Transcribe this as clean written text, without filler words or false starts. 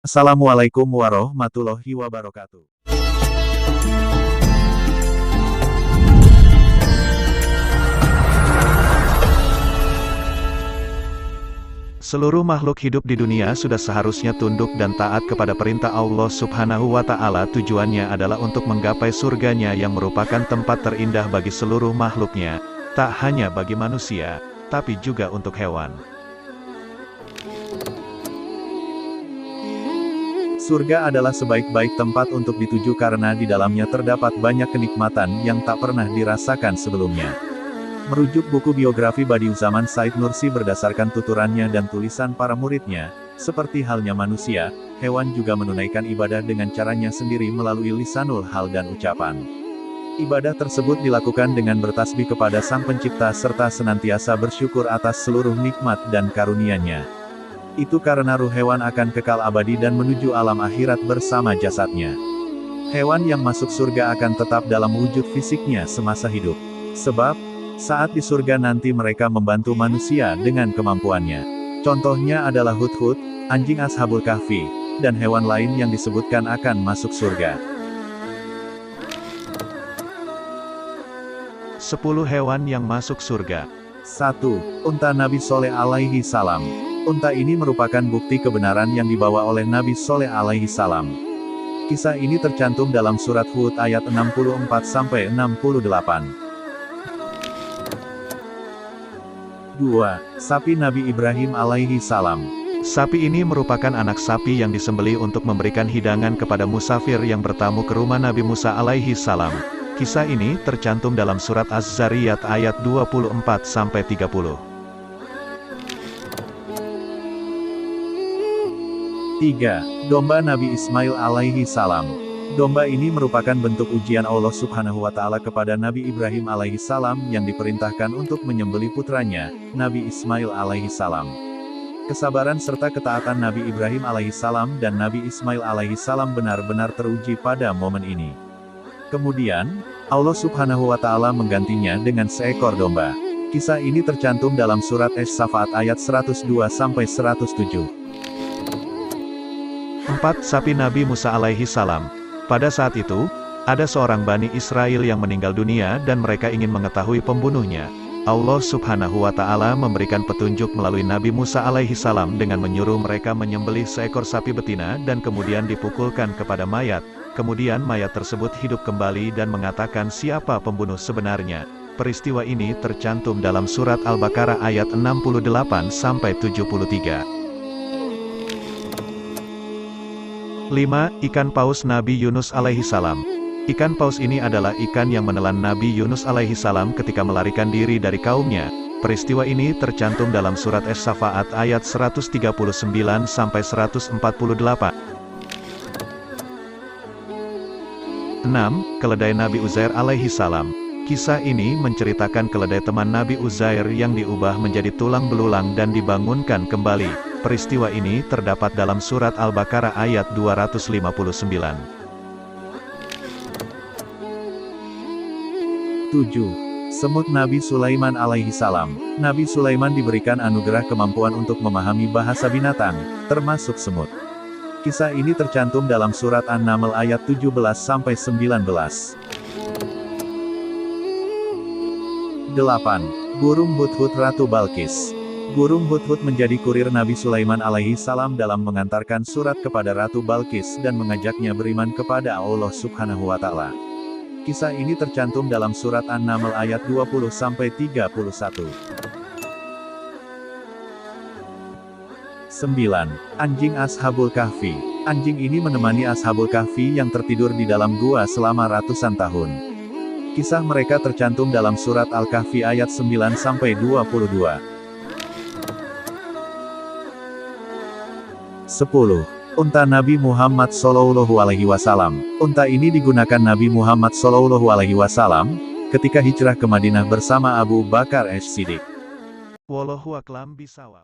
Assalamualaikum warahmatullahi wabarakatuh. Seluruh makhluk hidup di dunia sudah seharusnya tunduk dan taat kepada perintah Allah Subhanahu wa Ta'ala. Tujuannya adalah untuk menggapai surganya yang merupakan tempat terindah bagi seluruh makhluknya, tak hanya bagi manusia, tapi juga untuk hewan. Surga adalah sebaik-baik tempat untuk dituju karena di dalamnya terdapat banyak kenikmatan yang tak pernah dirasakan sebelumnya. Merujuk buku biografi Badiu'zzaman Said Nursi berdasarkan tuturannya dan tulisan para muridnya, seperti halnya manusia, hewan juga menunaikan ibadah dengan caranya sendiri melalui lisanul hal dan ucapan. Ibadah tersebut dilakukan dengan bertasbih kepada Sang Pencipta serta senantiasa bersyukur atas seluruh nikmat dan karunia-Nya. Itu karena ruh hewan akan kekal abadi dan menuju alam akhirat bersama jasadnya. Hewan yang masuk surga akan tetap dalam wujud fisiknya semasa hidup. Sebab, saat di surga nanti mereka membantu manusia dengan kemampuannya. Contohnya adalah hudhud, anjing Ashabul Kahfi, dan hewan lain yang disebutkan akan masuk surga. 10 hewan yang masuk surga. 1. Unta Nabi Soleh alaihi salam. Unta ini merupakan bukti kebenaran yang dibawa oleh Nabi Soleh alaihi salam. Kisah ini tercantum dalam surat Hud ayat 64-68. 2. Sapi Nabi Ibrahim alaihi salam. Sapi ini merupakan anak sapi yang disembelih untuk memberikan hidangan kepada musafir yang bertamu ke rumah Nabi Musa alaihi salam. Kisah ini tercantum dalam surat Az-Zariyat ayat 24-30. 3. Domba Nabi Ismail alaihi salam. Domba ini merupakan bentuk ujian Allah Subhanahu wa Ta'ala kepada Nabi Ibrahim alaihi salam yang diperintahkan untuk menyembelih putranya, Nabi Ismail alaihi salam. Kesabaran serta ketaatan Nabi Ibrahim alaihi salam dan Nabi Ismail alaihi salam benar-benar teruji pada momen ini. Kemudian, Allah Subhanahu wa Ta'ala menggantinya dengan seekor domba. Kisah ini tercantum dalam surat Ash-Shafa'at ayat 102-107. 4. Sapi Nabi Musa alaihi salam. Pada saat itu, ada seorang Bani Israel yang meninggal dunia dan mereka ingin mengetahui pembunuhnya. Allah Subhanahu wa Ta'ala memberikan petunjuk melalui Nabi Musa alaihi salam dengan menyuruh mereka menyembelih seekor sapi betina dan kemudian dipukulkan kepada mayat. Kemudian mayat tersebut hidup kembali dan mengatakan siapa pembunuh sebenarnya. Peristiwa ini tercantum dalam surat Al-Baqarah ayat 68-73. 5. Ikan paus Nabi Yunus alaihi salam. Ikan paus ini adalah ikan yang menelan Nabi Yunus alaihi salam ketika melarikan diri dari kaumnya. Peristiwa ini tercantum dalam surat Ash-Shafa'at ayat 139-148. 6. Keledai Nabi Uzair alaihi salam. Kisah ini menceritakan keledai teman Nabi Uzair yang diubah menjadi tulang belulang dan dibangunkan kembali. Peristiwa ini terdapat dalam surat Al-Baqarah ayat 259. 7. Semut Nabi Sulaiman alaihi salam. Nabi Sulaiman diberikan anugerah kemampuan untuk memahami bahasa binatang, termasuk semut. Kisah ini tercantum dalam surat An-Naml ayat 17-19. 8. Burung hudhud Ratu Balqis. Burung hudhud menjadi kurir Nabi Sulaiman alaihi salam dalam mengantarkan surat kepada Ratu Balqis dan mengajaknya beriman kepada Allah Subhanahu wa Ta'ala. Kisah ini tercantum dalam surat An-Naml ayat 20-31. 9. Anjing Ashabul Kahfi. Anjing ini menemani Ashabul Kahfi yang tertidur di dalam gua selama ratusan tahun. Kisah mereka tercantum dalam surat Al-Kahfi ayat 9-22. 10. Unta Nabi Muhammad Shallallahu Alaihi Wasallam. Unta ini digunakan Nabi Muhammad Shallallahu Alaihi Wasallam ketika hijrah ke Madinah bersama Abu Bakar As-Siddiq. Wallahu a'lam bishawab.